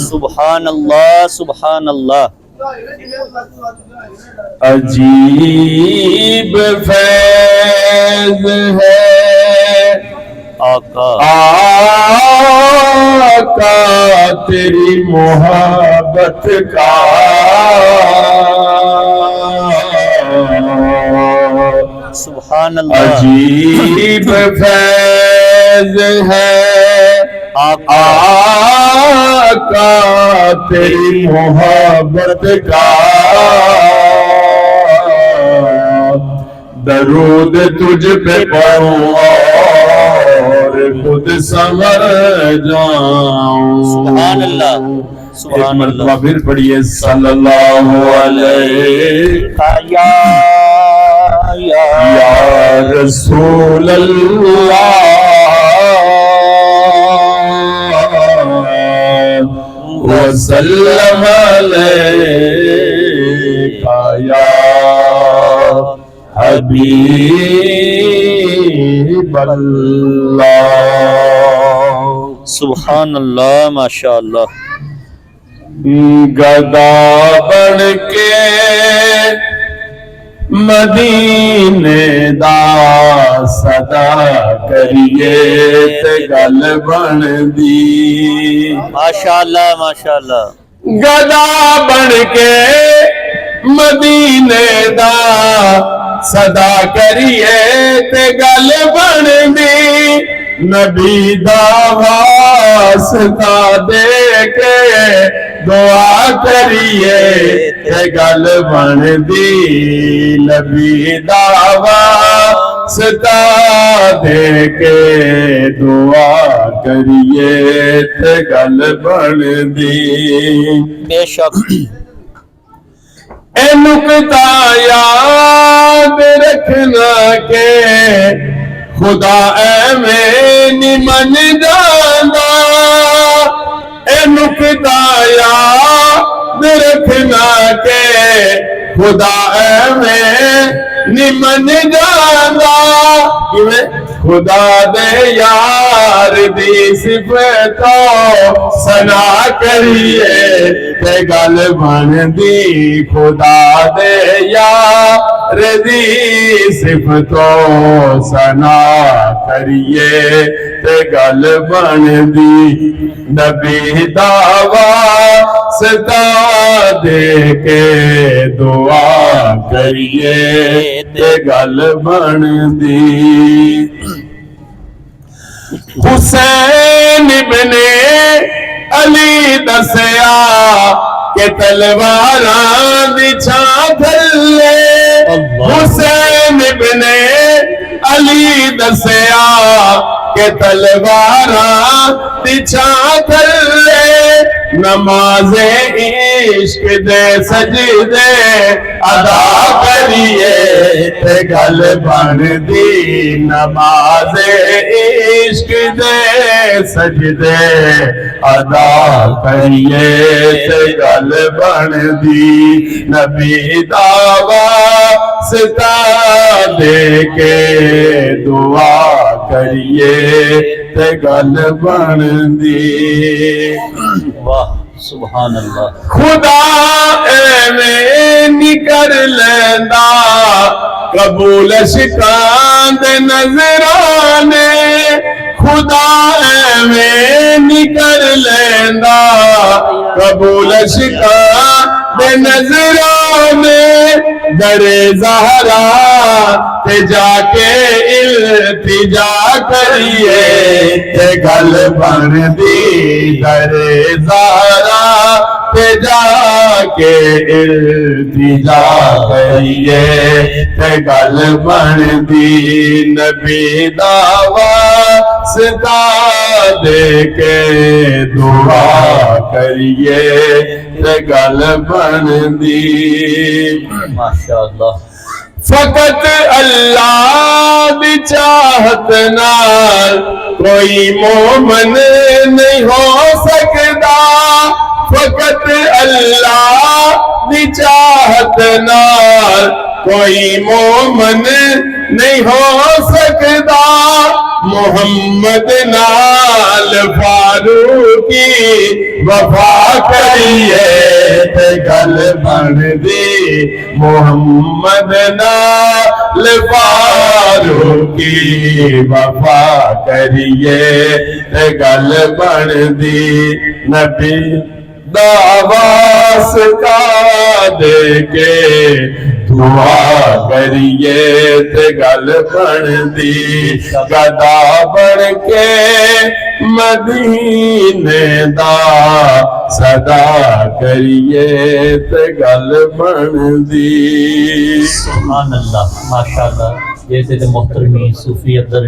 सुभान अल्लाह सुभान अल्लाह। अजीब फैज़ है आका आका तेरी मोहब्बत का, सुभान अल्लाह। अजीब फैज़ है आका तेरी मोहब्बत का, दरूद तुझ पे पढ़ूं और खुद समझ जाऊं। सुभान अल्लाह एक सुभान मरतबा अल्लाह। फिर पढ़िए सल्लल्लाहु अलैहि या रसूल अल्लाह वसल्लम अलैका या हबीब अल्लाह। सुभान अल्लाह माशा अल्लाह। गदा बन के मदीने दा सदा करिए ते गल बन दी। माशाअल्लाह माशाअल्लाह। गदा बन के मदीने दा सदा करिए ते गल बन दी। नबी दा वास्ता दे के दुआ करिए ते गल बन दी। नबी दा वास्ता दे के दुआ करिए ते गल बन दी। बेशक ए नुकता याद रखना के खुदा एवें नी मन जांदा। ए नुकता याद रखना के खुदा एवें नी मन जांदा। किवें खुदा दे यार दी सिफतों सना करिए ते गल बन दी। खुदा दे यार दी सिफतों सना करिए ते गल बन दी। नबी दा वास्ता दे के दुआ करिए ते गल बन दी। हुसैन इब्ने अली दसया के तलवारां दी छां थल्ले। हुसैन इब्ने अली दसया के तलवारां दी छां थल्ले। नमाज़े इश्क दे सजदे अदा करिए ते गल बन दी। नमाज़े इश्क दे सजदे अदा करिए ते गल बन दी। नबी दा वास्ता दे के दुआ करिए ते गल बन दी। वाह सुभान अल्लाह। खुदा एवें नी कर लेंदा कबूल शिकां दे नजराने। खुदा एवें नी कर लेंदा कबूल शिकां दे नजराने। दरे ज़हरा ते जाके इल्तिजा करिए ते गल बन दी। दरे ज़हरा ते जाके इल्तिजा करिए ते गल बन दी। नबी दा वास्ता दे के दुआ करिए ते गल बन दी। माशाअल्लाह। फकत अल्लाह दी चाहत नाल कोई मोमन नहीं हो सकता। फकत अल्लाह दी चाहत नाल कोई मोमन नहीं हो सकदा। मोहम्मद नाल फारूकी वफा करिए ते गल बनदी। मोहम्मद नाल फारूकी वफा करिए ते गल बनदी। नबी दावास का दे के दुआ करिए ते गल बनदी। गदा बन के मदीने दा सदा करिए ते गल बनदी। सुभान अल्लाह माशाअल्लाह। जैसे मोहतरमी सूफी अब्दुल